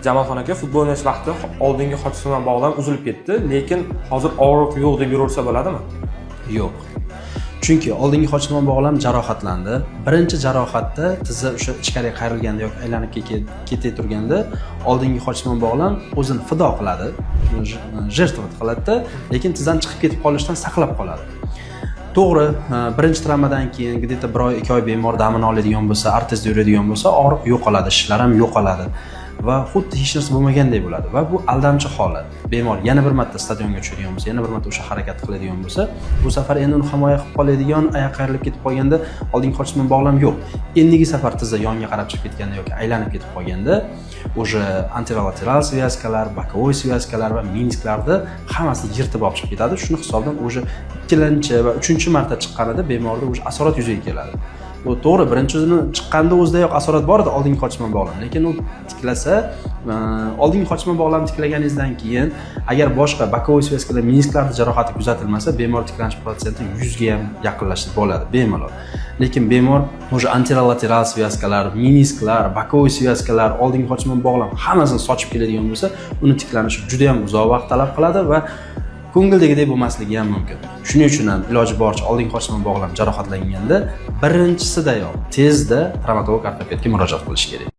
Jamolxon aka futbol o'ynash vaqti oldingi xochsimon bog'lam uzilib ketdi, lekin hozir og'riq yo'q deb yuraversa bo'ladimi? Yo'q. Chunki oldingi xochsimon bog'lam jarohatlandi. Birinchi jarohatda tizza o'sha ichkariga qayrilganda yoki aylanib ketay turganda oldingi xochsimon bog'lam o'zini fido qiladi, jertvat qiladi, lekin tizzadan chiqib ketib qolishdan saqlab qoladi. To'g'ri, birinchi travmadan keyin где-то 1 oy 2 oy bemor damini oladigan bo'lsa, artezda yuradigan bo'lsa, og'riq yo'qoladi, shishlar ham yo'qoladi va xuddi hech narsa bo'lmagandek bo'ladi va bu aldamchi holat. Bemor yana bir marta stadionga tushadigan bo'lsa, yana bir marta o'sha harakatni qiladigan bo'lsa, bu safar endi uni himoya qilib qoladigan, oyoq qayrilib ketib qolganda oldingi xochsimon bog'lam yo'q. Endigi safar tizza yonga qarab chiqib ketganda yoki aylanib ketib qolganda, o'sha anterolateral svyazkalar, bokovoy svyazkalar va menisklarni hammasini yirtib olib chiqib ketadi. Shuni hisobdan o'sha ikkilanchi va uchinchi marta chiqqanida bemorda o'sha asorat yuzaga keladi. Bu to'g'ri, birinchini chiqqanda o'zidayoq asorat bor edi oldingi xochsimon bog'lam, lekin u tiklasa, oldingi xochsimon bog'lamni tiklaganingizdan keyin agar boshqa bokovoy svyazkalar, menisklarda jarohati kuzatilmasa, bemor tiklanish protsenti 100 ga ham yaqinlashib bo'ladi bemalol. Lekin bemor o'sha anterolateral svyazkalar, menisklar, bokovoy svyazkalar, oldingi xochsimon bog'lam hammasini sochib keladigan bo'lsa, uni tiklanishi juda ham uzoq vaqt talab qiladi va ko'ngildagidek bo'lmasligi ham mumkin. Shuning uchun ham iloji boricha oldingi xochsimon bog'lam jarohatlanganda birinchisidayoq tezda travmatolog ortopedga murojaat qilish kerak.